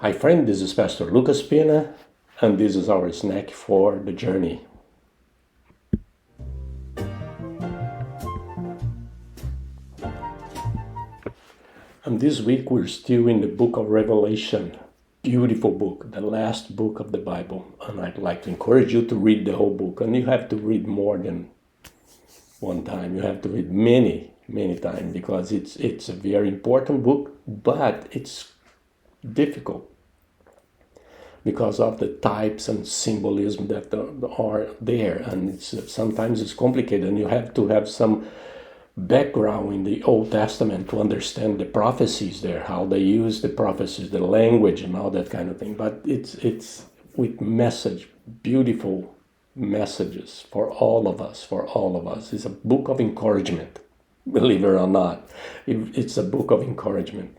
Hi friend, this is Pastor Lucas Pina, and this is our snack for the journey. And this week we're still in the book of Revelation. Beautiful book, the last book of the Bible. And I'd like to encourage you to read the whole book. And you have to read more than one time. You have to read many times because it's a very important book, but it's difficult because of the types and symbolism that are there, and sometimes it's complicated, and you have to have some background in the Old Testament to understand the prophecies there, how they use the prophecies, the language, and all that kind of thing. But it's with beautiful messages for all of us. It's a book of encouragement, believe it or not. It's a book of encouragement.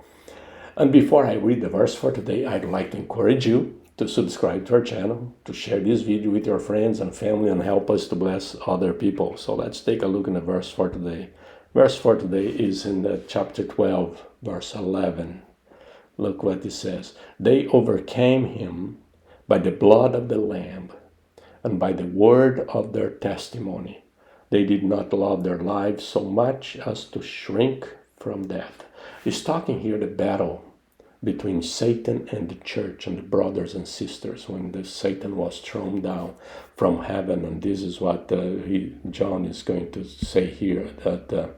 And before I read the verse for today, I'd like to encourage you to subscribe to our channel, to share this video with your friends and family, and help us to bless other people. So let's take a look in the verse for today. Verse for today is in the chapter 12, verse 11. Look what it says. They overcame him by the blood of the Lamb and by the word of their testimony. They did not love their lives so much as to shrink from death. He's talking here the battle between Satan and the church and the brothers and sisters when Satan was thrown down from heaven. And this is what John is going to say here, that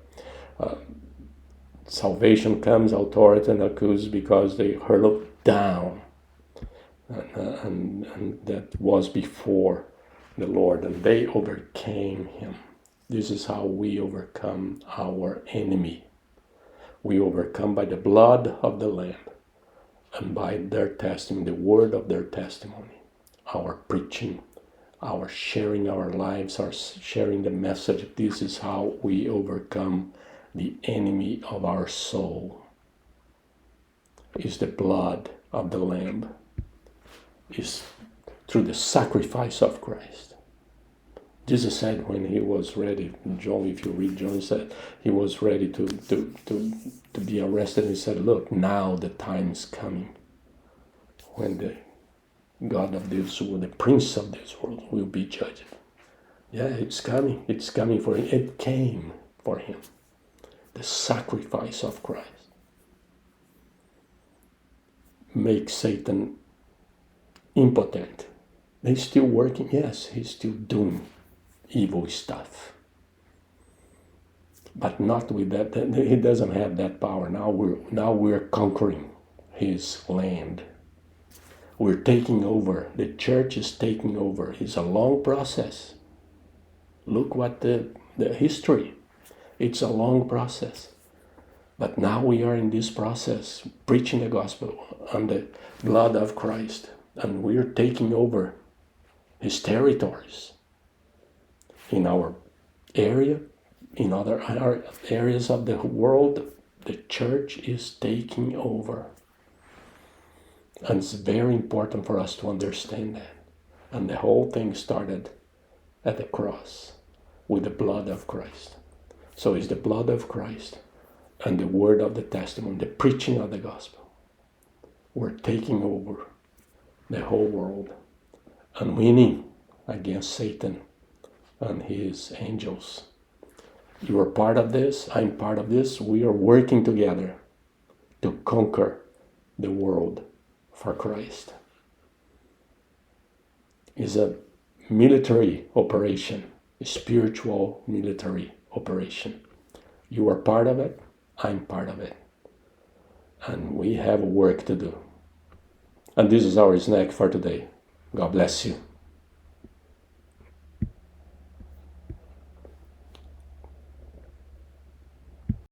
salvation comes, authority and accuse, because they hurled down. And that was before the Lord, and they overcame him. This is how we overcome our enemy. We overcome by the blood of the Lamb and by their testimony, the word of their testimony, our preaching, our sharing our lives, our sharing the message. This is how we overcome the enemy of our soul. Is the blood of the Lamb. Is through the sacrifice of Christ. Jesus said when he was ready, John, if you read John, said he was ready to be arrested. He said, look, now the time is coming when the God of this world, the prince of this world, will be judged. Yeah, it's coming. It's coming for him. It came for him. The sacrifice of Christ makes Satan impotent. He's still working. Yes, he's still doing evil stuff, but not with that. He doesn't have that power. Now we're conquering his land. We're taking over. The church is taking over. It's a long process. Look what the history. It's a long process. But now we are in this process, preaching the gospel on the blood of Christ, and we're taking over his territories. In our area, in other areas of the world, the church is taking over. And it's very important for us to understand that. And the whole thing started at the cross with the blood of Christ. So it's the blood of Christ and the word of the testimony, the preaching of the gospel. We're taking over the whole world and winning against Satan and his angels. You are part of this. I'm part of this. We are working together to conquer the world for Christ. It's a military operation, a spiritual military operation. You are part of it. I'm part of it. And we have work to do. And this is our snack for today. God bless you.